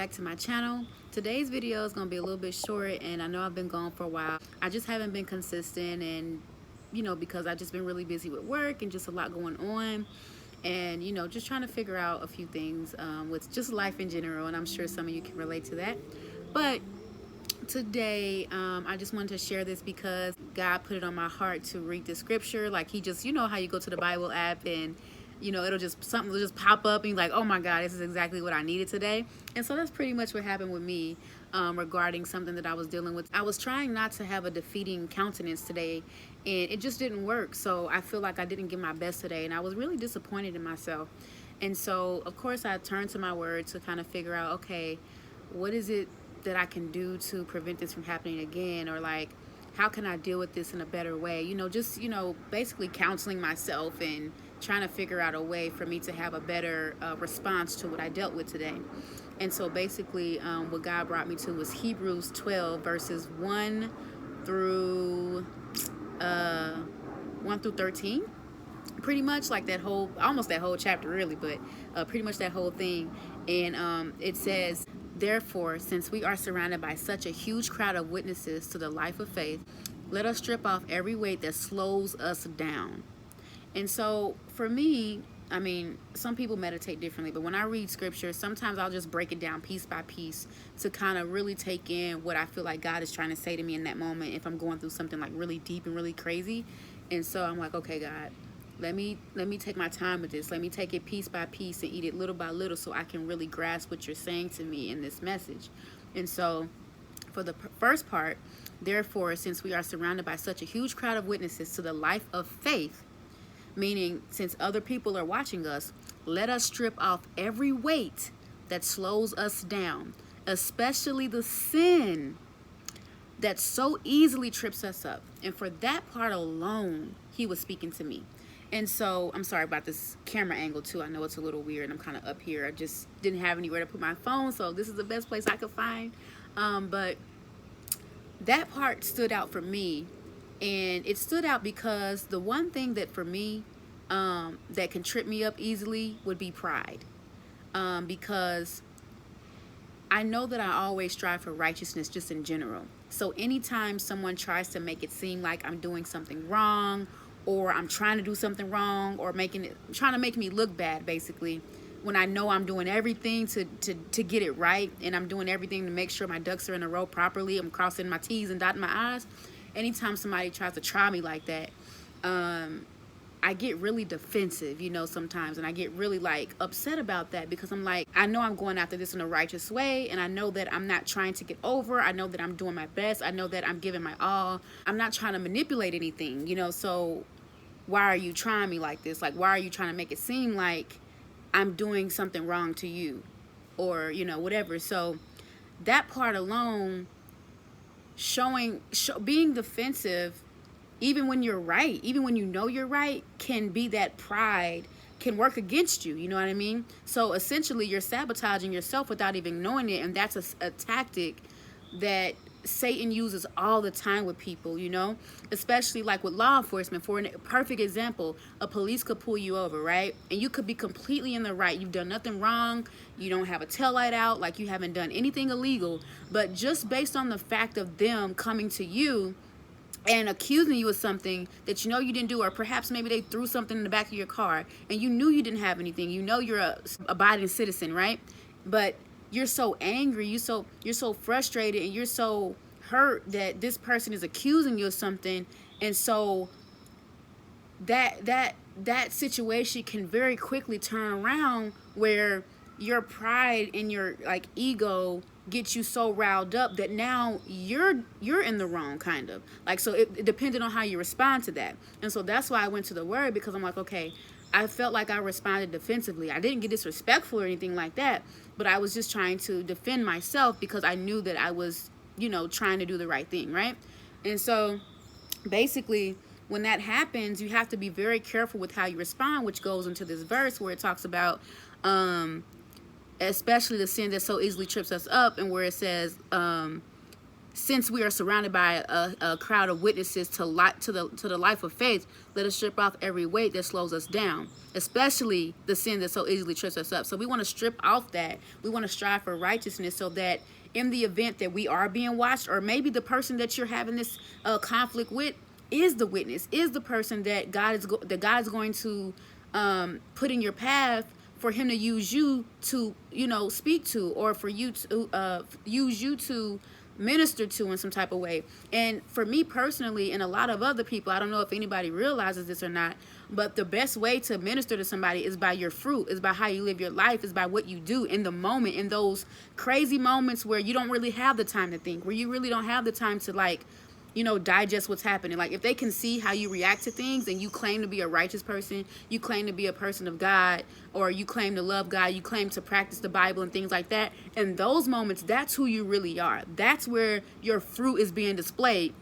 back to my channel. Today's video is going to be a little bit short, and I know I've been gone for a while. I just haven't been consistent, and because I've just been really busy with work and just a lot going on, and just trying to figure out a few things with just life in general, and I'm sure some of you can relate to that. But today I just wanted to share this because God put it on my heart to read the scripture. Like, he just, how you go to the Bible app and something will just pop up and you're like, oh my God, this is exactly what I needed today. And so that's pretty much what happened with me regarding something that I was dealing with. I was trying not to have a defeating countenance today, and it just didn't work. So I feel like I didn't give my best today, and I was really disappointed in myself. And so, of course, I turned to my word to kind of figure out, okay, what is it that I can do to prevent this from happening again? Or like, how can I deal with this in a better way? Basically counseling myself and trying to figure out a way for me to have a better response to what I dealt with today. And so basically what God brought me to was Hebrews 12 verses 1 through 13. Pretty much like almost that whole chapter really, but pretty much that whole thing. And it says, therefore, since we are surrounded by such a huge crowd of witnesses to the life of faith, let us strip off every weight that slows us down. And so for me, some people meditate differently, but when I read scripture, sometimes I'll just break it down piece by piece to kind of really take in what I feel like God is trying to say to me in that moment if I'm going through something like really deep and really crazy. And so I'm like, okay, God, let me take my time with this. Let me take it piece by piece and eat it little by little so I can really grasp what you're saying to me in this message. And so for the first part, therefore, since we are surrounded by such a huge crowd of witnesses to the life of faith, meaning since other people are watching us, let us strip off every weight that slows us down, especially the sin that so easily trips us up. And for that part alone, he was speaking to me. And so I'm sorry about this camera angle too. I know it's a little weird. I'm kind of up here. I just didn't have anywhere to put my phone, so this is the best place I could find. But that part stood out for me. And it stood out because the one thing that for me that can trip me up easily would be pride. Because I know that I always strive for righteousness just in general. So anytime someone tries to make it seem like I'm doing something wrong, or I'm trying to do something wrong, or trying to make me look bad, basically, when I know I'm doing everything to get it right, and I'm doing everything to make sure my ducks are in a row properly, I'm crossing my T's and dotting my I's. Anytime somebody tries to try me like that, I get really defensive, sometimes, and I get really upset about that, because I'm like, I know I'm going after this in a righteous way, and I know that I'm not trying to get over. I know that I'm doing my best. I know that I'm giving my all. I'm not trying to manipulate anything, so why are you trying me like this? Like, why are you trying to make it seem like I'm doing something wrong to you, or whatever? So that part alone, being defensive, even when you're right, even when you know you're right, can be that pride can work against you. You know what I mean? So essentially, you're sabotaging yourself without even knowing it, and that's a tactic that Satan uses all the time with people, especially like with law enforcement. For a perfect example, a police could pull you over, right? And you could be completely in the right. You've done nothing wrong. You don't have a taillight out, like you haven't done anything illegal. But just based on the fact of them coming to you and accusing you of something that you didn't do, or perhaps maybe they threw something in the back of your car and you knew you didn't have anything. You're a abiding citizen, right? But you're so angry, you're so frustrated, and you're so hurt that this person is accusing you of something. And so that situation can very quickly turn around where your pride and your ego gets you so riled up that now you're in the wrong, kind of so it depended on how you respond to that. And so that's why I went to the word, because I'm like, okay, I felt like I responded defensively. I didn't get disrespectful or anything like that, but I was just trying to defend myself because I knew that I was trying to do the right thing, right? And so basically, when that happens, you have to be very careful with how you respond, which goes into this verse where it talks about especially the sin that so easily trips us up, and where it says since we are surrounded by a crowd of witnesses to the life of faith, let us strip off every weight that slows us down, especially the sin that so easily trips us up. So we want to strip off that. We want to strive for righteousness, so that in the event that we are being watched, or maybe the person that you're having this conflict with is the witness, is the person that God is going to put in your path for him to use you to, speak to, or for you to use you to minister to in some type of way. And for me personally, and a lot of other people, I don't know if anybody realizes this or not, but the best way to minister to somebody is by your fruit, is by how you live your life, is by what you do in the moment, in those crazy moments where you don't really have the time to think, where you really don't have the time to digest what's happening. Like, if they can see how you react to things, and you claim to be a righteous person, you claim to be a person of God, or you claim to love God, you claim to practice the Bible and things like that, in those moments, that's who you really are. That's where your fruit is being displayed.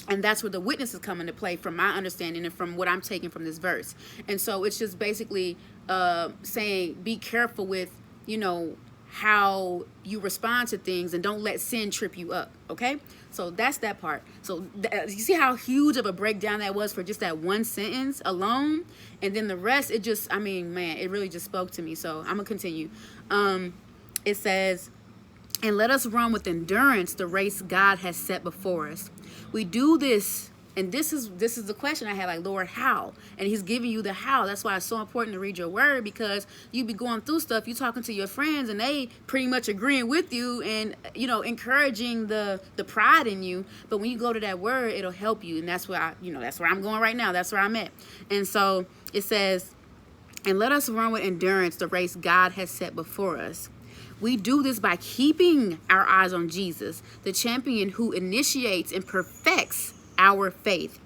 And that's where the witness is coming to play, from my understanding and from what I'm taking from this verse. And so it's just basically saying, be careful with, how you respond to things, and don't let sin trip you up. Okay? So that's that part. So you see how huge of a breakdown that was for just that one sentence alone? And then the rest, it just, it really just spoke to me. So I'm going to continue. It says, and let us run with endurance the race God has set before us. We do this, and this is the question I had, like, Lord, how? And he's giving you the how. That's why it's so important to read your word, because you be going through stuff, you talking to your friends, and they pretty much agreeing with you and, encouraging the pride in you. But when you go to that word, it'll help you. And that's where that's where I'm going right now. That's where I'm at. And so it says, and let us run with endurance the race God has set before us. We do this by keeping our eyes on Jesus, the champion who initiates and perfects our faith.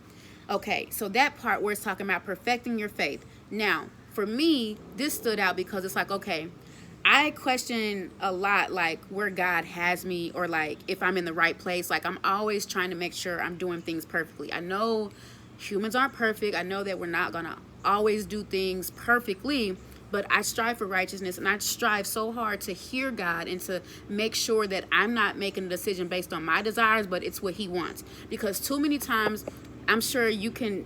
Okay, so that part where it's talking about perfecting your faith. Now, for me, this stood out because it's like, okay, I question a lot, like, where God has me, or like if I'm in the right place. Like, I'm always trying to make sure I'm doing things perfectly. I know humans aren't perfect. I know that we're not going to always do things perfectly. But I strive for righteousness, and I strive so hard to hear God and to make sure that I'm not making a decision based on my desires, but it's what he wants. Because too many times, I'm sure you can,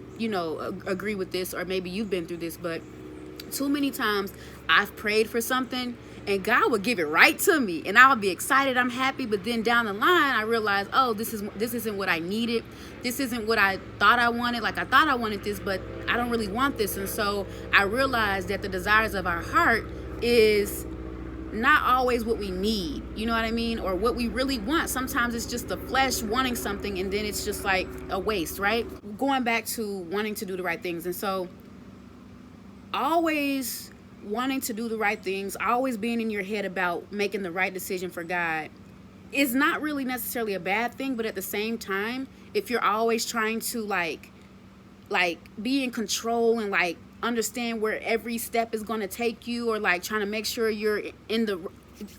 agree with this, or maybe you've been through this, but too many times I've prayed for something and God would give it right to me, and I'll be excited, I'm happy, but then down the line I realize, oh, this isn't what I needed. This isn't what I thought I wanted. Like, I thought I wanted this, but I don't really want this. And so I realized that the desires of our heart is not always what we need, you know what I mean? Or what we really want. Sometimes it's just the flesh wanting something, and then it's just like a waste, right? Going back to wanting to do the right things. And so always wanting to do the right things, always being in your head about making the right decision for God is not really necessarily a bad thing. But at the same time, if you're always trying to like be in control and like understand where every step is going to take you, or like trying to make sure you're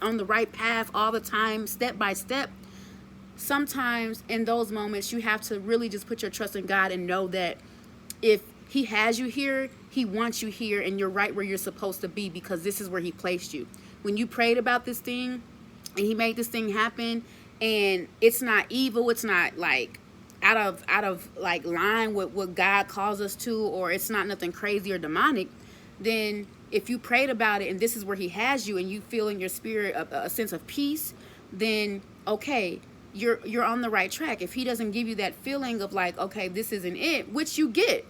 on the right path all the time, step by step, sometimes in those moments you have to really just put your trust in God and know that if he has you here, he wants you here, and you're right where you're supposed to be, because this is where he placed you. When you prayed about this thing and he made this thing happen, and it's not evil, it's not like out of like line with what God calls us to, or it's not nothing crazy or demonic, then if you prayed about it and this is where he has you, and you feel in your spirit a sense of peace, then okay, you're on the right track. If he doesn't give you that feeling of like, okay, this isn't it, which you get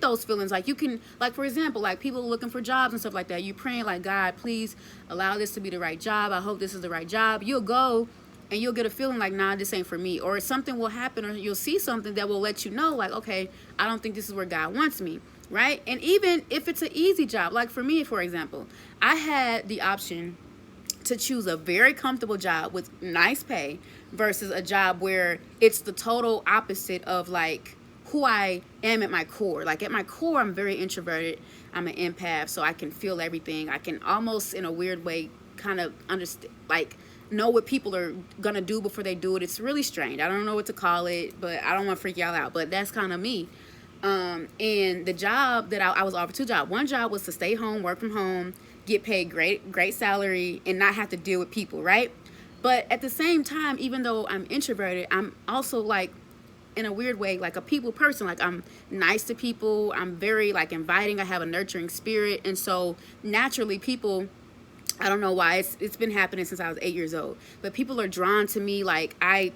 those feelings. Like, you can, like, for example, like people looking for jobs and stuff like that, you praying like, God, please allow this to be the right job. I hope this is the right job. You'll go and you'll get a feeling like, nah, this ain't for me. Or something will happen, or you'll see something that will let you know, like, okay, I don't think this is where God wants me, right? And even if it's an easy job, like for me, for example, I had the option to choose a very comfortable job with nice pay versus a job where it's the total opposite of like who I am at my core. Like, at my core, I'm very introverted. I'm an empath, so I can feel everything. I can almost, in a weird way, kind of understand, like, know what people are gonna do before they do it. It's really strange. I don't know what to call it, but I don't want to freak y'all out, but that's kind of me. And the job that I was offered two jobs. One job was to stay home, work from home, get paid great salary, and not have to deal with people, right? But at the same time, even though I'm introverted, I'm also like, in a weird way, like a people person. Like, I'm nice to people. I'm very like inviting. I have a nurturing spirit. And so naturally people, I don't know why, it's been happening since I was 8 years old, but people are drawn to me. Like, I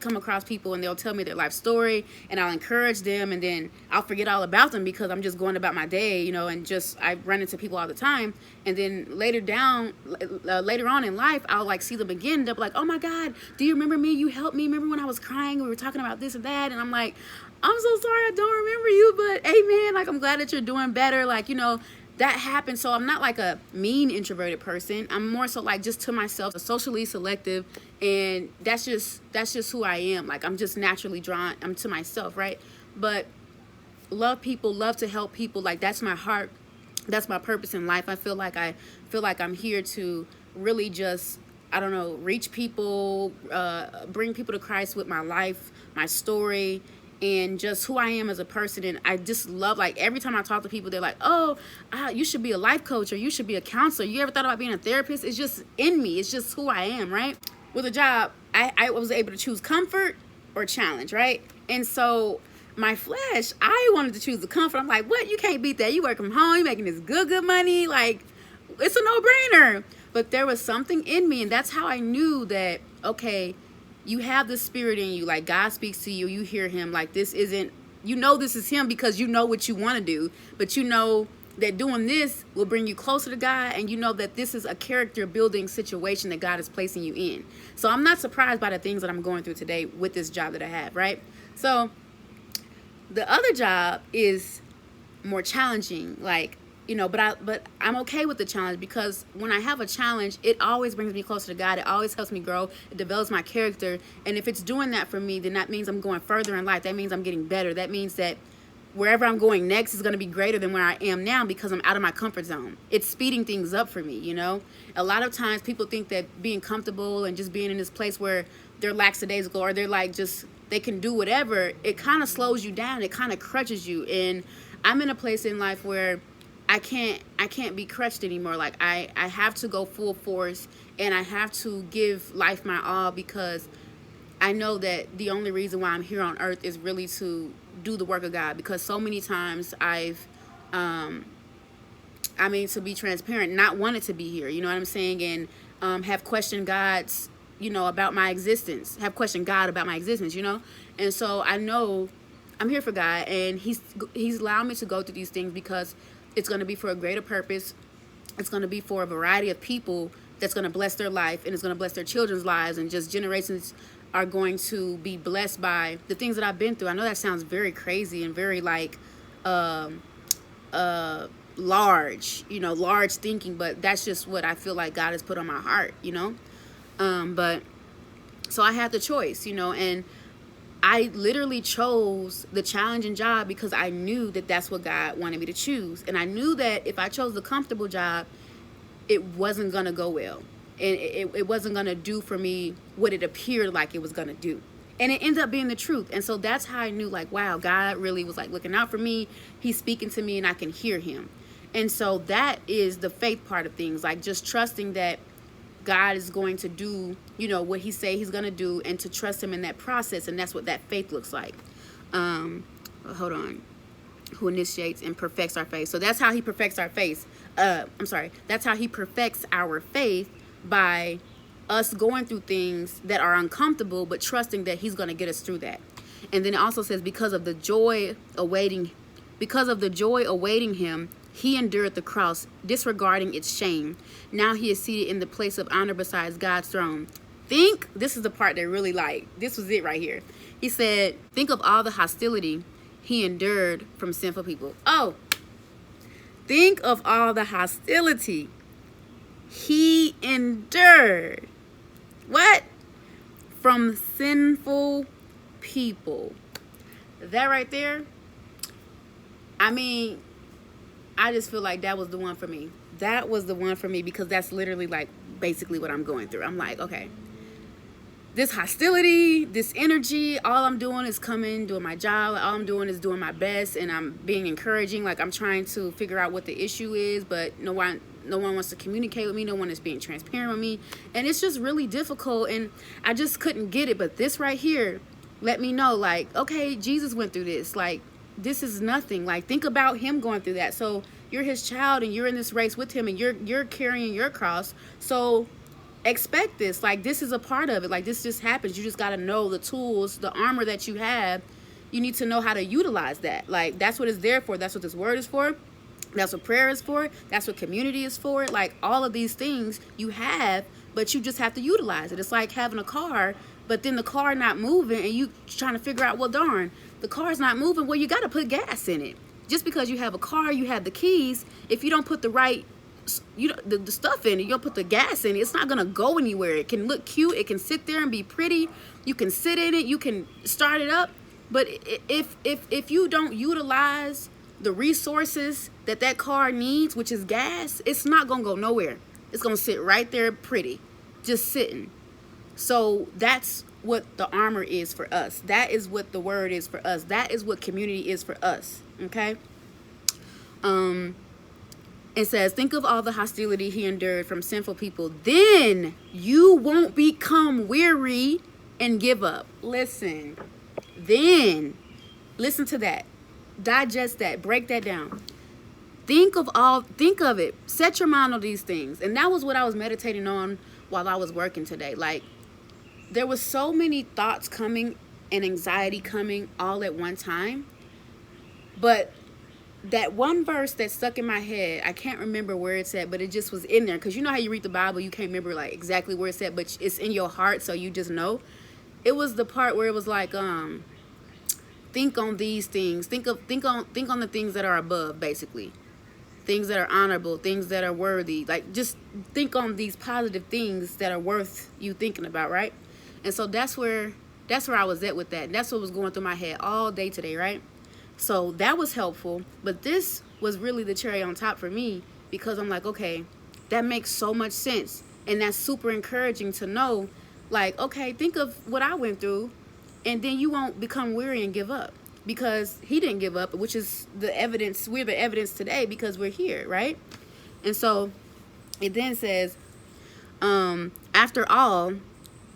come across people and they'll tell me their life story and I'll encourage them, and then I'll forget all about them because I'm just going about my day, you know, and just I run into people all the time. And then later on in life, I'll like see them again. They'll be like, oh my God, do you remember me? You helped me. Remember when I was crying? We were talking about this and that. And I'm like, I'm so sorry I don't remember you, but amen. Like, I'm glad that you're doing better. Like, you know, that happens. So I'm not like a mean introverted person. I'm more so like just to myself, socially selective, and that's just who I am. Like, I'm just naturally drawn. I'm to myself, right? But love people, love to help people. Like, that's my heart. That's my purpose in life. I feel like I'm here to really just, I don't know, reach people, bring people to Christ with my life, my story, and just who I am as a person. And I just love, like, every time I talk to people, they're like, oh, you should be a life coach, or you should be a counselor. You ever thought about being a therapist? It's just in me. It's just who I am, right? With a job, I was able to choose comfort or challenge, right? And so my flesh, I wanted to choose the comfort. I'm like, what? You can't beat that. You work from home. You're making this good money. Like, it's a no-brainer. But there was something in me, and that's how I knew that, okay, you have the spirit in you. Like, God speaks to you. You hear him. Like, this isn't, you know this is him because you know what you want to do. But you know that doing this will bring you closer to God, and you know that this is a character building situation that God is placing you in. So I'm not surprised by the things that I'm going through today with this job that I have, right? So the other job is more challenging, like, you know, but I'm okay with the challenge, because when I have a challenge, it always brings me closer to God. It always helps me grow. It develops my character. And if it's doing that for me, then that means I'm going further in life. That means I'm getting better. That means that wherever I'm going next is going to be greater than where I am now, because I'm out of my comfort zone. It's speeding things up for me, you know? A lot of times people think that being comfortable and just being in this place where they're lackadaisical, or they're like just, they can do whatever, it kind of slows you down. It kind of crutches you. And I'm in a place in life where I can't be crutched anymore. Like, I have to go full force, and I have to give life my all, because I know that the only reason why I'm here on earth is really to do the work of God. Because so many times I've, to be transparent, not wanted to be here, you know what I'm saying? And have questioned God's, you know, about my existence, have questioned God about my existence, you know? And so I know I'm here for God, and he's allowed me to go through these things because it's going to be for a greater purpose. It's going to be for a variety of people that's going to bless their life, and it's going to bless their children's lives, and just generations are going to be blessed by the things that I've been through. I know that sounds very crazy and very like large, you know, large thinking, but that's just what I feel like God has put on my heart, you know. But so I had the choice, you know, and I literally chose the challenging job because I knew that that's what God wanted me to choose. And I knew that if I chose the comfortable job, it wasn't going to go well. And it wasn't going to do for me what it appeared like it was going to do. And it ended up being the truth. And so that's how I knew, like, wow, God really was like looking out for me. He's speaking to me and I can hear him. And so that is the faith part of things, like just trusting that God is going to do, you know, what he say he's going to do, and to trust him in that process. And that's what that faith looks like. Hold on. Who initiates and perfects our faith. So that's how he perfects our faith. That's how he perfects our faith, by us going through things that are uncomfortable, but trusting that he's going to get us through that. And then it also says, because of the joy awaiting him, he endured the cross, disregarding its shame. Now he is seated in the place of honor beside God's throne. This is the part that really, like, this was it right here. He said, think of all the hostility he endured from sinful people. Oh, think of all the hostility he endured. What? From sinful people. That right there, I just feel like that was the one for me. That was the one for me, because that's literally like basically what I'm going through. I'm like, okay, this hostility, this energy, all I'm doing is coming, doing my job. All I'm doing is doing my best, and I'm being encouraging. Like, I'm trying to figure out what the issue is, but no no one wants to communicate with me, no one is being transparent with me, and it's just really difficult, and I just couldn't get it. But this right here let me know, like, okay, Jesus went through this, like, this is nothing. Like, think about him going through that. So you're his child and you're in this race with him, and you're carrying your cross, so expect this. Like, this is a part of it. Like, this just happens. You just got to know the tools, the armor that you have. You need to know how to utilize that. Like, that's what it's there for. That's what this word is for. That's what prayer is for. That's what community is for. Like, all of these things you have, but you just have to utilize it. It's like having a car, but then the car not moving, and you trying to figure out, well, darn, the car's not moving. Well, you got to put gas in it. Just because you have a car, you have the keys, if you don't put the right, the stuff in it, you don't put the gas in it, it's not going to go anywhere. It can look cute. It can sit there and be pretty. You can sit in it. You can start it up. But if you don't utilize the resources that car needs, which is gas, it's not going to go nowhere. It's going to sit right there pretty, just sitting. So that's what the armor is for us. That is what the word is for us. That is what community is for us. Okay? It says, think of all the hostility he endured from sinful people. Then you won't become weary and give up. Listen to that. Digest that. Break that down. Think of it. Set your mind on these things. And that was what I was meditating on while I was working today. Like, there was so many thoughts coming and anxiety coming all at one time. But that one verse that stuck in my head, I can't remember where it's at, but it just was in there. Because you know how you read the Bible, you can't remember like exactly where it's at, but it's in your heart, so you just know. It was the part where it was like, think on these things. Think on the things that are above, basically. Things that are honorable, things that are worthy. Like, just think on these positive things that are worth you thinking about, right? And so that's where I was at with that. And that's what was going through my head all day today, right? So that was helpful. But this was really the cherry on top for me, because I'm like, okay, that makes so much sense. And that's super encouraging to know, like, okay, think of what I went through, and then you won't become weary and give up. Because he didn't give up, which is the evidence. We're the evidence today because we're here, right? And so it then says, after all,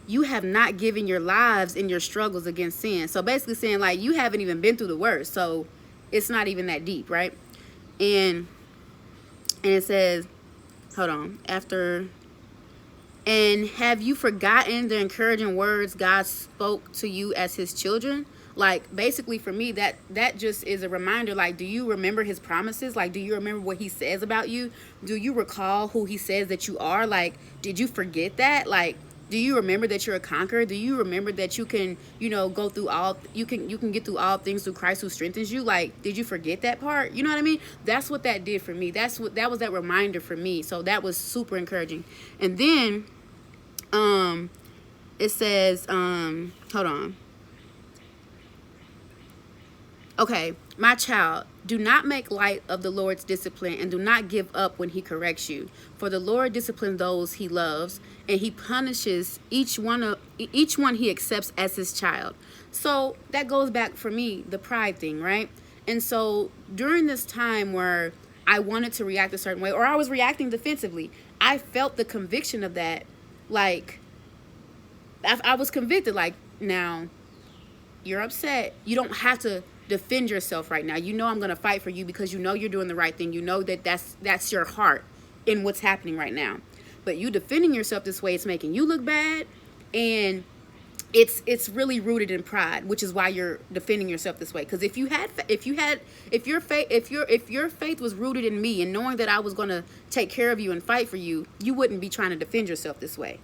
you have not given your lives in your struggles against sin. So basically saying, like, you haven't even been through the worst. So it's not even that deep, right? And it says, hold on, and have you forgotten the encouraging words God spoke to you as his children? Like, basically for me, that just is a reminder. Like, do you remember his promises? Like, do you remember what he says about you? Do you recall who he says that you are? Like, did you forget that? Like, do you remember that you're a conqueror? Do you remember that you can, go through you can get through all things through Christ who strengthens you? Like, did you forget that part? You know what I mean? That's what that did for me. That was that reminder for me. So that was super encouraging. And then, it says, hold on. Okay, my child, do not make light of the Lord's discipline, and do not give up when he corrects you. For the Lord disciplines those he loves, and he punishes each one he accepts as his child. So that goes back for me, the pride thing, right? And so during this time where I wanted to react a certain way, or I was reacting defensively, I felt the conviction of that. Like, I was convicted, like, now you're upset. You don't have to defend yourself right now. You know I'm going to fight for you because you know you're doing the right thing. You know that's your heart in what's happening right now. But you defending yourself this way, it's making you look bad, and it's really rooted in pride, which is why you're defending yourself this way. Because if your faith was rooted in me and knowing that I was going to take care of you and fight for you, you wouldn't be trying to defend yourself this way.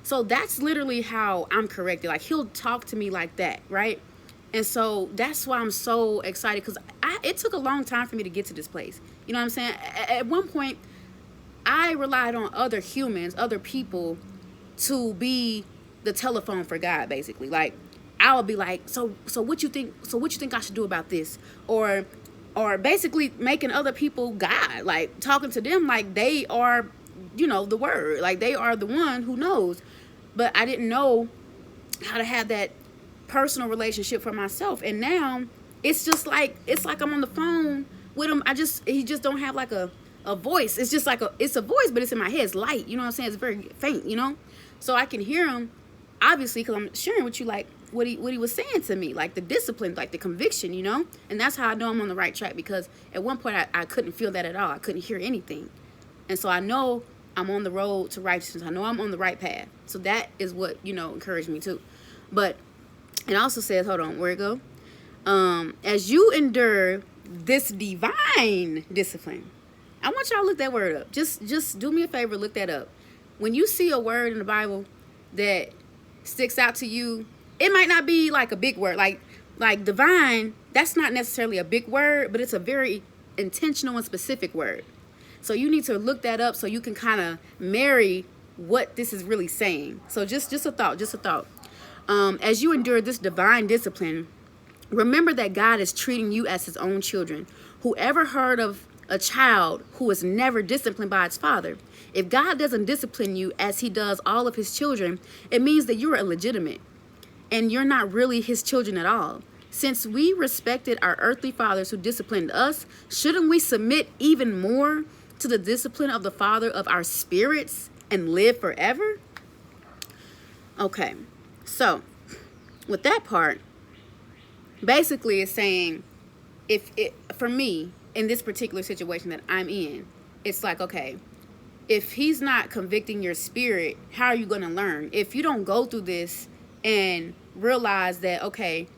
So that's literally how I'm corrected. Like, he'll talk to me like that, right? And so that's why I'm so excited, because it took a long time for me to get to this place. You know what I'm saying? At one point, I relied on other humans, other people, to be the telephone for God, basically. Like, I would be like, so what you think I should do about this? Or basically making other people God, like talking to them like they are, the word, like they are the one who knows. But I didn't know how to have that personal relationship for myself. And now it's just like, I'm on the phone with him. He just don't have like a a voice. It's just like it's a voice, but it's in my head. It's light. You know what I'm saying? It's very faint, you know? So I can hear him, obviously, because I'm sharing with you, like, what he was saying to me, like the discipline, like the conviction, you know? And that's how I know I'm on the right track, because at one point I couldn't feel that at all. I couldn't hear anything. And so I know I'm on the road to righteousness. I know I'm on the right path. So that is what, encouraged me too. But it also says, hold on, where it go? As you endure this divine discipline. I want y'all to look that word up. Just do me a favor, look that up. When you see a word in the Bible that sticks out to you, it might not be like a big word. Like divine, that's not necessarily a big word, but it's a very intentional and specific word. So you need to look that up so you can kind of marry what this is really saying. So just a thought. As you endure this divine discipline, remember that God is treating you as his own children. Whoever heard of a child who is never disciplined by its father? If God doesn't discipline you as he does all of his children, it means that you're illegitimate and you're not really his children at all. Since we respected our earthly fathers who disciplined us, shouldn't we submit even more to the discipline of the Father of our spirits and live forever? Okay, so with that part, basically it's saying, for me, in this particular situation that I'm in, it's like, okay, if he's not convicting your spirit, how are you going to learn? If you don't go through this and realize that, okay,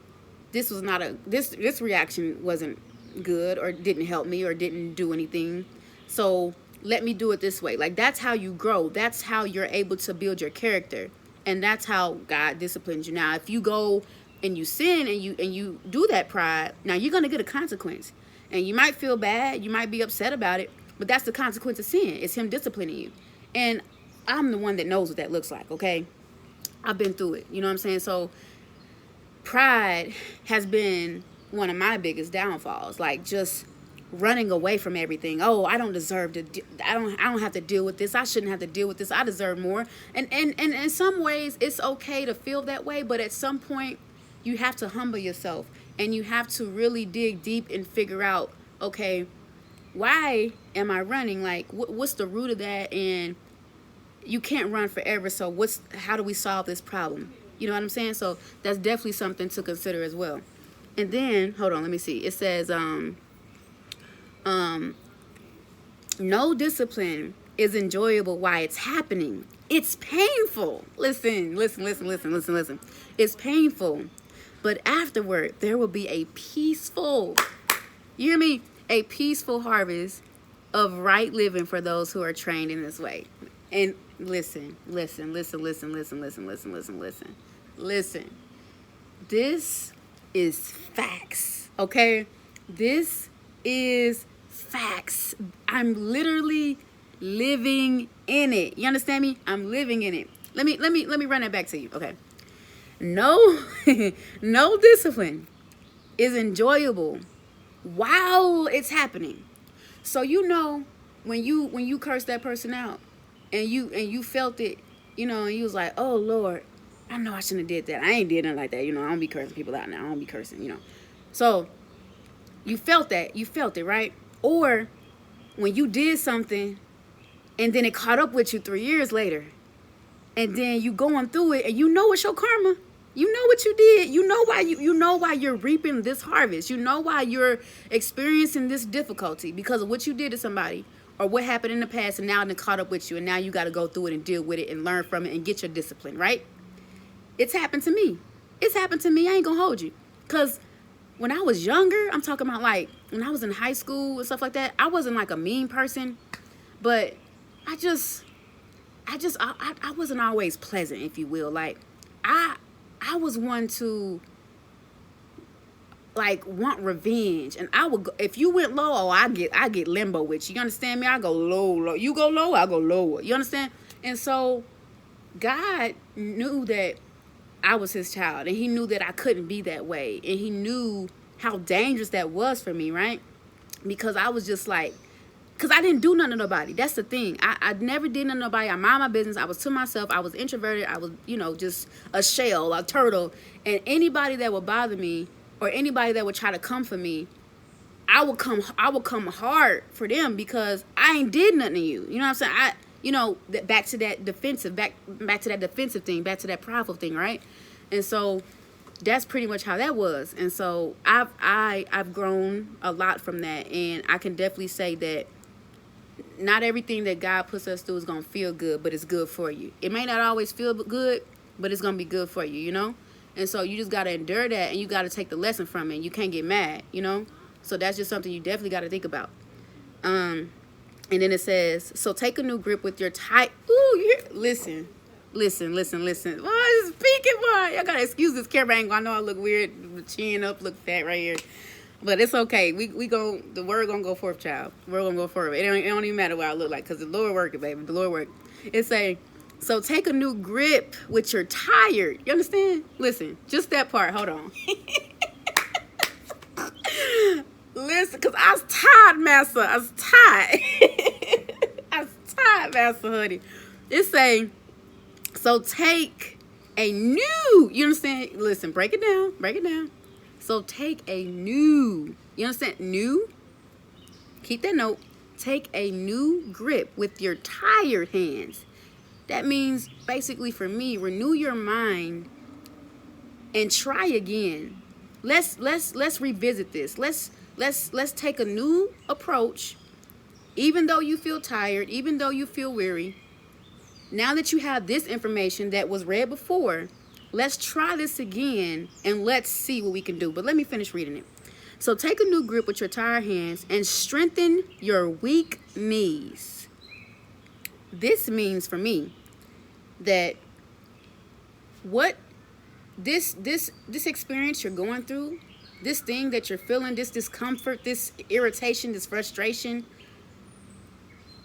this was not this reaction wasn't good, or didn't help me, or didn't do anything, so let me do it this way. Like, that's how you grow. That's how you're able to build your character. And that's how God disciplines you. Now, if you go and you sin and you do that pride, now you're going to get a consequence. And you might feel bad. You might be upset about it. But that's the consequence of sin. It's him disciplining you. And I'm the one that knows what that looks like, okay? I've been through it. You know what I'm saying? So pride has been one of my biggest downfalls. Like, just running away from everything. Oh, I don't deserve to. I don't have to deal with this. I shouldn't have to deal with this. I deserve more. And in some ways, it's okay to feel that way. But at some point, you have to humble yourself. And you have to really dig deep and figure out, okay, why am I running? Like, what's the root of that? And you can't run forever. So how do we solve this problem? You know what I'm saying? So that's definitely something to consider as well. And then, hold on, let me see. It says, no discipline is enjoyable while it's happening. It's painful. Listen. It's painful. But afterward, there will be a peaceful, you hear me? A peaceful harvest of right living for those who are trained in this way. And listen. This is facts, okay? This is facts. I'm literally living in it. You understand me? I'm living in it. Let me run that back to you. Okay. No discipline is enjoyable while it's happening. So when you curse that person out and you felt it, and you was like, oh Lord, I know I shouldn't have did that. I ain't did nothing like that. I don't be cursing people out now. I don't be cursing, So you felt it, right? Or when you did something and then it caught up with you 3 years later, and then you going through it and it's your karma. You know what you did. You know why you're reaping this harvest. You know why you're experiencing this difficulty, because of what you did to somebody or what happened in the past, and now it caught up with you, and now you got to go through it and deal with it and learn from it and get your discipline, right? It's happened to me. I ain't gonna hold you. Because when I was younger, I'm talking about like when I was in high school and stuff like that, I wasn't like a mean person, but I wasn't always pleasant, if you will. Like, I was one to like want revenge, and I would go, if you went low, I get limbo with you. You understand me? I go low. You go low, I go lower. You understand? And so God knew that I was his child, and he knew that I couldn't be that way, and he knew how dangerous that was for me, right? Because I was just like, because I didn't do nothing to nobody. That's the thing. I never did nothing to nobody. I mind my business. I was to myself. I was introverted. I was, just a shell, a turtle. And anybody that would bother me, or anybody that would try to come for me, I will come hard for them because I ain't did nothing to you. You know what I'm saying? Back to that defensive thing, back to that prideful thing, right? And so that's pretty much how that was. And so I've grown a lot from that, and I can definitely say that not everything that God puts us through is gonna feel good, but it's good for you. It may not always feel good, but it's gonna be good for you, you know? And so you just gotta endure that, and you gotta take the lesson from it. You can't get mad, you know? So that's just something you definitely gotta think about. And then it says, so take a new grip with your tight. Listen. Boy, it's speaking, boy. Y'all gotta excuse this camera angle. I know I look weird, chin up, look fat right here. But it's okay. The word gonna go forth, child. The word gonna go forth. It don't even matter what I look like, because the Lord working, baby. The Lord work. It's saying, so take a new grip with your tired. You understand? Listen, just that part. Hold on. Listen, because I was tired, Master. I was tired, Master Honey. It's saying, so take a new, you understand? Listen, break it down. So take a new, you understand? New, keep that note. Take a new grip with your tired hands. That means basically for me, renew your mind and try again. Let's revisit this. Let's take a new approach. Even though you feel tired, even though you feel weary, now that you have this information that was read before, let's try this again and let's see what we can do. But let me finish reading it. So take a new grip with your tired hands and strengthen your weak knees. This means for me that what this experience you're going through, this thing that you're feeling, this discomfort, this irritation, this frustration,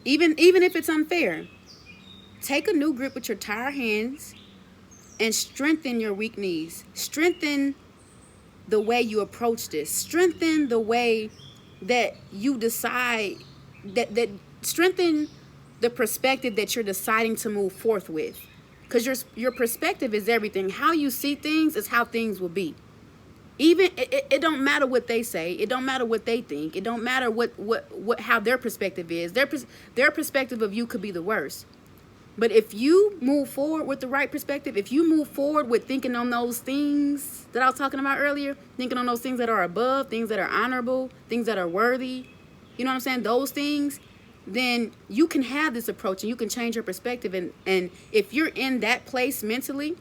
even if it's unfair, take a new grip with your tired hands and strengthen your weak knees. Strengthen the way you approach this. Strengthen the way that you decide, that strengthen the perspective that you're deciding to move forth with. Because your perspective is everything. How you see things is how things will be. Even it don't matter what they say. It don't matter what they think. It don't matter what how their perspective is. Their perspective of you could be the worst. But if you move forward with the right perspective, if you move forward with thinking on those things that I was talking about earlier, thinking on those things that are above, things that are honorable, things that are worthy, you know what I'm saying? Those things, then you can have this approach and you can change your perspective. And if you're in that place mentally,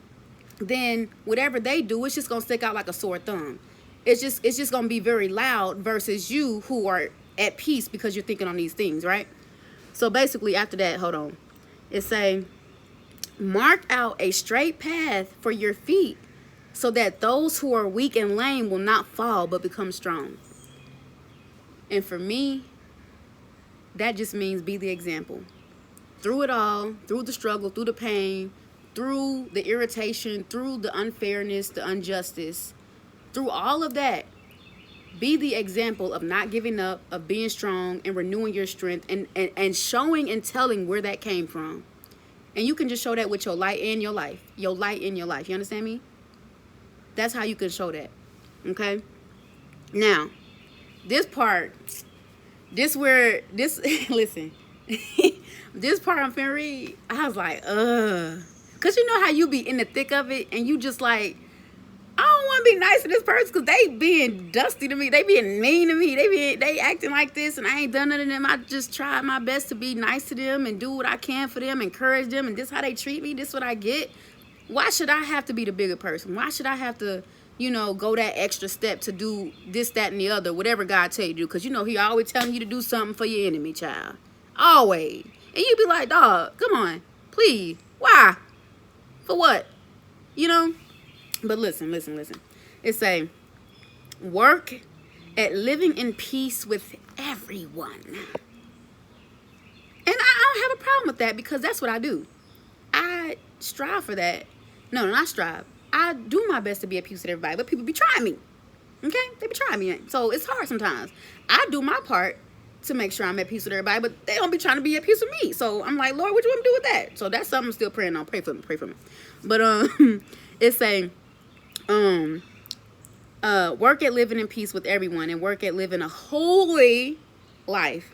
then whatever they do, it's just going to stick out like a sore thumb. It's just going to be very loud versus you who are at peace because you're thinking on these things, right? So basically after that, hold on. It's saying, mark out a straight path for your feet so that those who are weak and lame will not fall but become strong. And for me, that just means be the example. Through it all, through the struggle, through the pain, through the irritation, through the unfairness, the injustice, through all of that, be the example of not giving up, of being strong and renewing your strength and showing and telling where that came from. And you can just show that with your light in your life. Your light in your life. You understand me? That's how you can show that. Okay? Now, this part, listen. This part I'm finna read, I was like, Because you know how you be in the thick of it and you just like, I don't want to be nice to this person because they being dusty to me. They being mean to me. They acting like this and I ain't done nothing to them. I just tried my best to be nice to them and do what I can for them, encourage them, and this how they treat me. This what I get. Why should I have to be the bigger person? Why should I have to, go that extra step to do this, that, and the other, whatever God tell you to do? Because, he always telling you to do something for your enemy, child. Always. And you be like, dog, come on, please. Why? For what? But listen. It say, work at living in peace with everyone. And I don't have a problem with that because that's what I do. I strive for that. No, not strive. I do my best to be at peace with everybody, but people be trying me. Okay? They be trying me. So it's hard sometimes. I do my part to make sure I'm at peace with everybody, but they don't be trying to be at peace with me. So I'm like, Lord, what you want me to do with that? So that's something I'm still praying on. Pray for me. But it's saying, Work at living in peace with everyone, and work at living a holy life.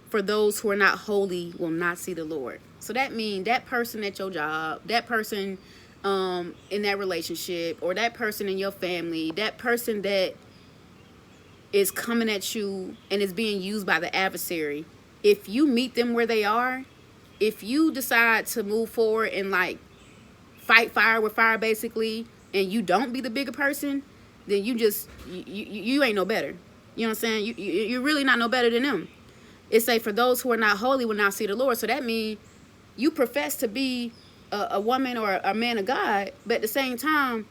For those who are not holy will not see the Lord. So that means that person at your job, that person in that relationship, or that person in your family, that person that is coming at you and is being used by the adversary, if you meet them where they are, if you decide to move forward and like fight fire with fire basically, and you don't be the bigger person, then you ain't no better. You know what I'm saying? You're really not no better than them. It say, for those who are not holy will not see the Lord. So that means you profess to be a woman or a man of God, but at the same time,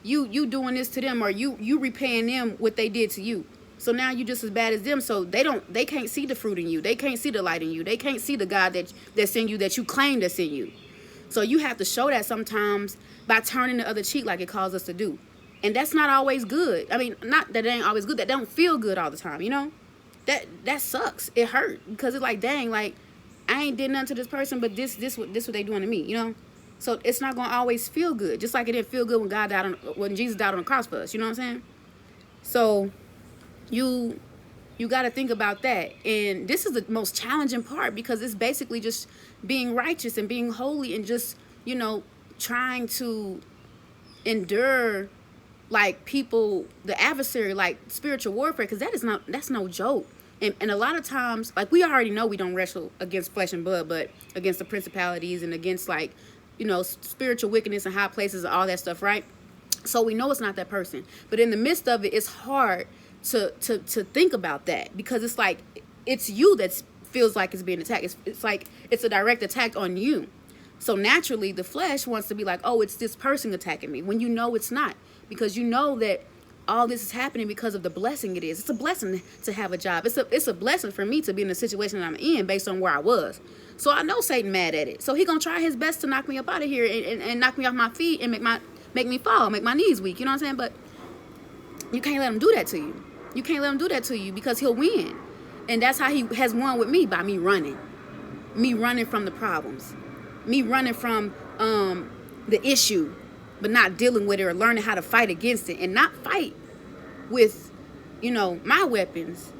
you doing this to them, or you repaying them what they did to you. So now you just as bad as them. So they can't see the fruit in you. They can't see the light in you. They can't see the God that's in you, that you claim that's in you. So you have to show that sometimes by turning the other cheek, like it calls us to do. And that's not always good. I mean, not that it ain't always good. That don't feel good all the time, you know? That sucks. It hurt, because it's like, dang, like I ain't did nothing to this person, but this what they doing to me, you know? So it's not gonna always feel good. Just like it didn't feel good when Jesus died on the cross for us, you know what I'm saying? So you got to think about that. And this is the most challenging part, because it's basically just being righteous and being holy, and just, you know, trying to endure like people, the adversary, like spiritual warfare, because that's no joke. And a lot of times, like, we already know we don't wrestle against flesh and blood, but against the principalities and against, like, you know, spiritual wickedness in high places and all that stuff, right? So we know it's not that person. But in the midst of it, it's hard to think about that, because it's like it's you that feels like it's being attacked. It's like it's a direct attack on you. So naturally, the flesh wants to be like, oh, it's this person attacking me, when you know it's not, because you know that all this is happening because of the blessing it is. It's a blessing to have a job. It's a blessing for me to be in the situation that I'm in based on where I was. So I know Satan mad at it. So he gonna try his best to knock me up out of here and knock me off my feet and make me fall, make my knees weak. You know what I'm saying? But you can't let him do that to you. You can't let him do that to you, because he'll win. And that's how he has won with me, by me running from the problems, me running from the issue, but not dealing with it, or learning how to fight against it, and not fight with, you know, my weapons,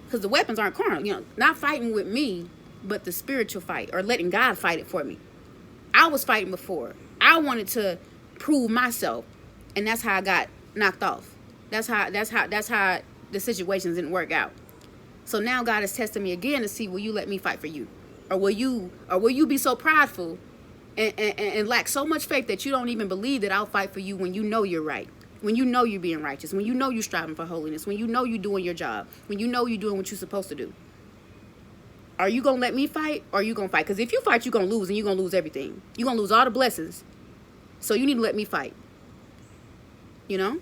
because the weapons aren't carnal, you know, not fighting with me, but the spiritual fight, or letting God fight it for me. I was fighting before. I wanted to prove myself, and that's how I got knocked off. That's how the situations didn't work out. So now God is testing me again to see, will you let me fight for you? Or will you be so prideful and lack so much faith that you don't even believe that I'll fight for you, when you know you're right, when you know you're being righteous, when you know you're striving for holiness, when you know you're doing your job, when you know you're doing what you're supposed to do? Are you going to let me fight, or are you going to fight? Because if you fight, you're going to lose, and you're going to lose everything. You're going to lose all the blessings. So you need to let me fight, you know?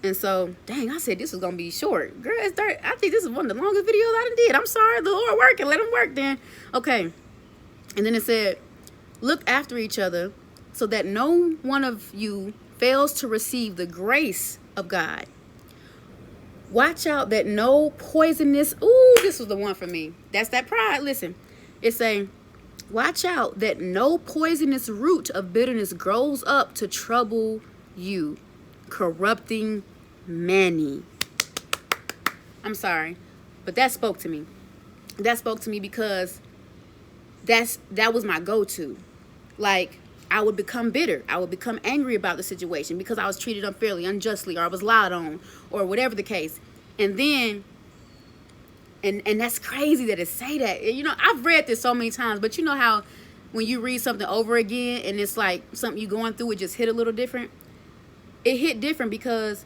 And so, dang, I said this was going to be short. Girl, I think this is one of the longest videos I done did. I'm sorry, the Lord working. Let him work then. Okay. And then it said, look after each other so that no one of you fails to receive the grace of God. Watch out that no poisonous... Ooh, this was the one for me. That's that pride. Listen, it's saying, watch out that no poisonous root of bitterness grows up to trouble you, corrupting many. I'm sorry, but that spoke to me. That spoke to me because that was my go-to. Like, I would become bitter. I would become angry about the situation because I was treated unfairly, unjustly, or I was lied on, or whatever the case. And then, and that's crazy that it say that. You know, I've read this so many times, but you know how when you read something over again and it's like something you're going through, it just hit a little different? It hit different because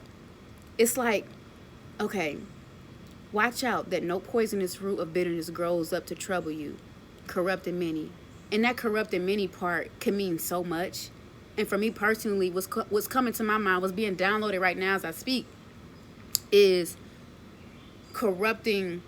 it's like, okay, watch out that no poisonous root of bitterness grows up to trouble you, corrupting many. And that corrupting many part can mean so much. And for me personally, what's coming to my mind, what's being downloaded right now as I speak, is corrupting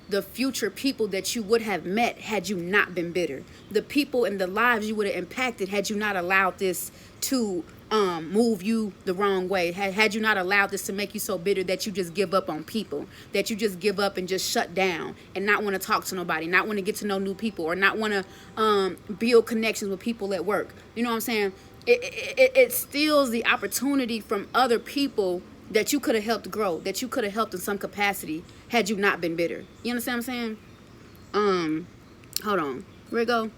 the future people that you would have met had you not been bitter. The people and the lives you would have impacted had you not allowed this to move you the wrong way. Had you not allowed this to make you so bitter that you just give up on people, that you just give up and just shut down and not want to talk to nobody, not want to get to know new people, or not want to build connections with people at work. You know what I'm saying? it steals the opportunity from other people that you could have helped grow, that you could have helped in some capacity had you not been bitter. You understand what I'm saying? Hold on. Where it go?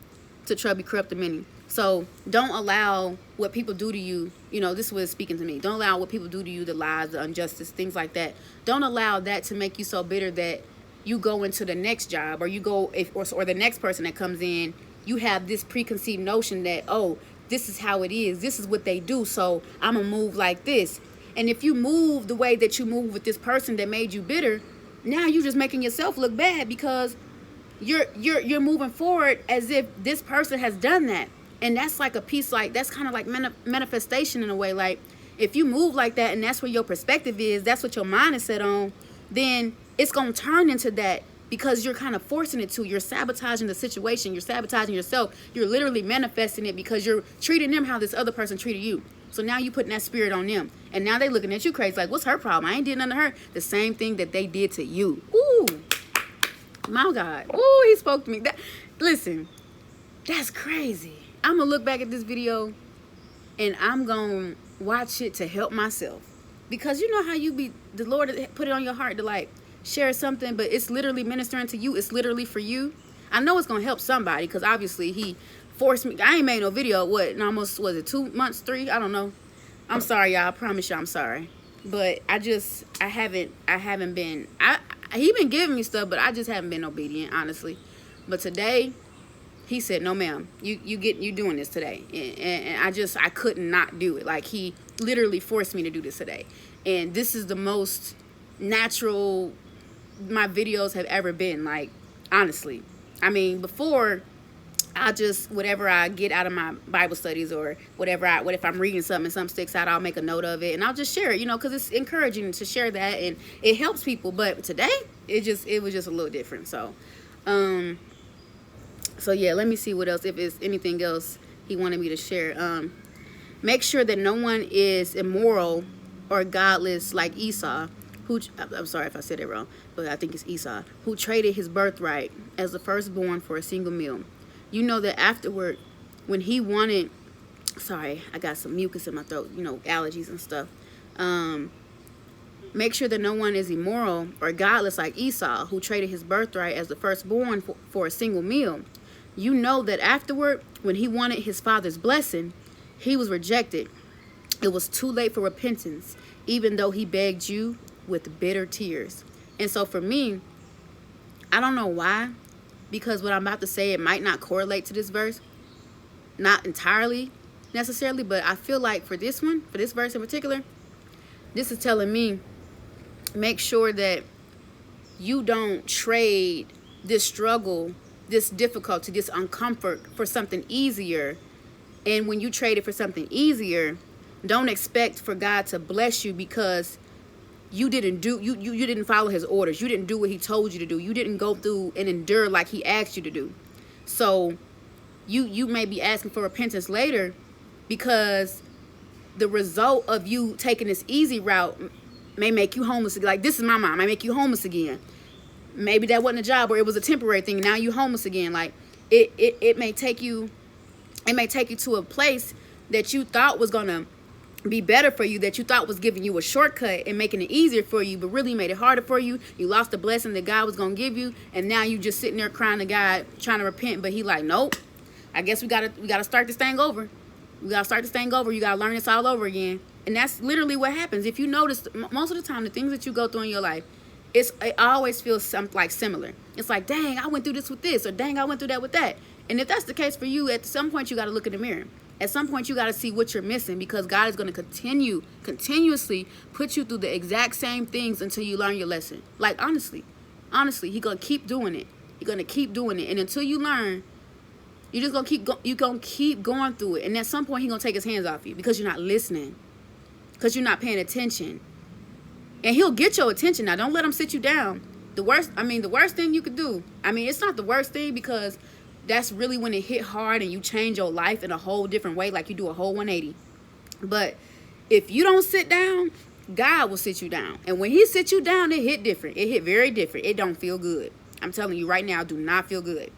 To Trubby corrupt the many. So don't allow what people do to you. You know, this was speaking to me. Don't allow what people do to you, the lies, the injustice, things like that. Don't allow that to make you so bitter that you go into the next job, or you go, or the next person that comes in, you have this preconceived notion that, oh, this is how it is. This is what they do. So I'm going to move like this. And if you move the way that you move with this person that made you bitter, now you're just making yourself look bad, because you're moving forward as if this person has done that. And that's like a piece, like, that's kind of like manifestation in a way. Like, if you move like that and that's where your perspective is, that's what your mind is set on, then it's going to turn into that, because you're kind of forcing it to. You're sabotaging the situation. You're sabotaging yourself. You're literally manifesting it because you're treating them how this other person treated you. So now you putting that spirit on them. And now they looking at you crazy like, what's her problem? I ain't did nothing to her. The same thing that they did to you. Ooh. My God. Ooh, he spoke to me. Listen, that's crazy. I'm going to look back at this video and I'm going to watch it to help myself. Because you know how the Lord put it on your heart to like share something, but it's literally ministering to you. It's literally for you. I know it's going to help somebody, because obviously he forced me. I ain't made no video. What, almost, was it 2 months, 3? I don't know. I'm sorry, y'all. I promise you I'm sorry. But I haven't been, he been giving me stuff, but I just haven't been obedient, honestly. But today, he said, no, ma'am, you doing this today. And I couldn't not do it. Like, he literally forced me to do this today. And this is the most natural my videos have ever been, like, honestly. I mean, before, I just, whatever I get out of my Bible studies, or whatever what if I'm reading something and something sticks out, I'll make a note of it and I'll just share it, you know, because it's encouraging to share that and it helps people. But today, it was just a little different. So yeah, let me see what else, if it's anything else he wanted me to share. Make sure that no one is immoral or godless like Esau, who, I'm sorry if I said it wrong, but I think it's Esau, who traded his birthright as the firstborn for a single meal. You know that afterward, when he wanted, sorry, I got some mucus in my throat, you know, allergies and stuff. Make sure that no one is immoral or godless like Esau, who traded his birthright as the firstborn for a single meal. You know that afterward, when he wanted his father's blessing, he was rejected. It was too late for repentance, even though he begged you with bitter tears. And so for me, I don't know why, because what I'm about to say, it might not correlate to this verse, not entirely necessarily, but I feel like for this one, for this verse in particular, this is telling me, make sure that you don't trade this struggle, this difficulty, this uncomfort for something easier. And when you trade it for something easier, don't expect for God to bless you, because you didn't follow his orders. You didn't do what he told you to do. You didn't go through and endure like he asked you to do. So you may be asking for repentance later, because the result of you taking this easy route may make you homeless. Like, this is my mind, may make you homeless again. Maybe that wasn't a job, or it was a temporary thing. Now you homeless again. Like, it may take you to a place that you thought was gonna be better for you, that you thought was giving you a shortcut and making it easier for you, but really made it harder for you. You lost the blessing that God was gonna give you, and now you just sitting there crying to God, trying to repent. But he like, nope, I guess we gotta start this thing over. We gotta start this thing over. You gotta learn this all over again. And that's literally what happens. If you notice, most of the time, the things that you go through in your life, it always feels similar. It's like, dang, I went through this with this, or dang, I went through that with that. And if that's the case for you, at some point you got to look in the mirror. At some point you got to see what you're missing, because God is going to continuously put you through the exact same things until you learn your lesson. Like, honestly, He's going to keep doing it. He's going to keep doing it. And until you learn, you're just going to keep going through it. And at some point He's going to take his hands off you, because you're not listening, because you're not paying attention. And He'll get your attention. Now, don't let him sit you down. The worst thing you could do, it's not the worst thing, because that's really when it hit hard and you change your life in a whole different way, like you do a whole 180. But if you don't sit down, God will sit you down. And when He sits you down, it hit different. It hit very different. It don't feel good. I'm telling you right now, do not feel good.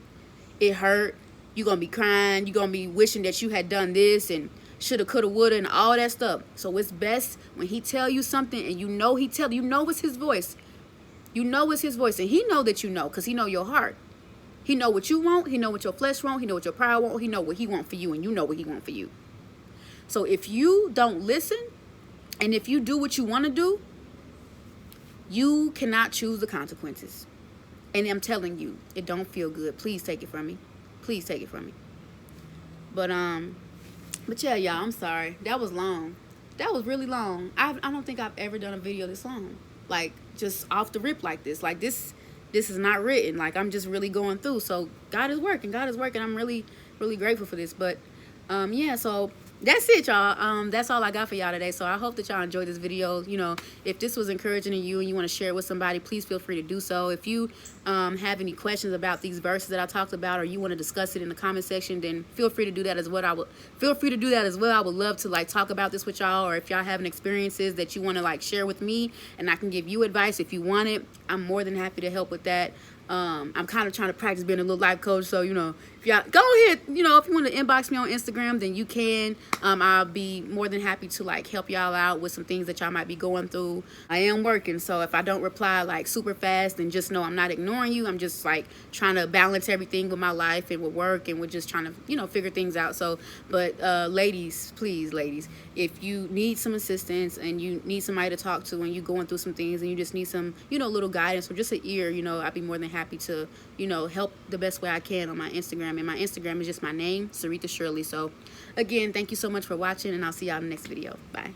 It hurt. You're going to be crying. You're going to be wishing that you had done this, and shoulda, coulda, woulda, and all that stuff. So it's best when he tell you something and you know it's his voice. You know it's his voice, and he know that you know, because he know your heart. He know what you want. He know what your flesh want. He know what your pride want. He know what he want for you, and you know what he want for you. So if you don't listen, and if you do what you want to do, you cannot choose the consequences. And I'm telling you, it don't feel good. Please take it from me. Please take it from me. But yeah, y'all, I'm sorry. That was long. That was really long. I don't think I've ever done a video this long. Like, just off the rip like this. Like, this is not written. Like, I'm just really going through. So God is working. God is working. I'm really, really grateful for this. But yeah, so that's it, y'all. That's all I got for y'all today. So I hope that y'all enjoyed this video. You know, if this was encouraging to you and you want to share it with somebody, please feel free to do so. If you have any questions about these verses that I talked about, or you want to discuss it in the comment section, then feel free to do that as well. I would love to like talk about this with y'all, or if y'all having experiences that you want to like share with me, and I can give you advice if you want it. I'm more than happy to help with that. I'm kind of trying to practice being a little life coach, so you know, if y'all go ahead, you know, if you want to inbox me on Instagram, then you can. I'll be more than happy to like help y'all out with some things that y'all might be going through. I am working, so if I don't reply like super fast, then just know I'm not ignoring you. I'm just like trying to balance everything with my life and with work, and we're just trying to, you know, figure things out. So, but ladies, please, ladies, if you need some assistance and you need somebody to talk to, and you're going through some things and you just need some, you know, little guidance or just an ear, you know, I'd be more than happy to, you know, help the best way I can on my Instagram. And my Instagram is just my name, Sarita Shirley. So again, thank you so much for watching, and I'll see y'all in the next video. Bye.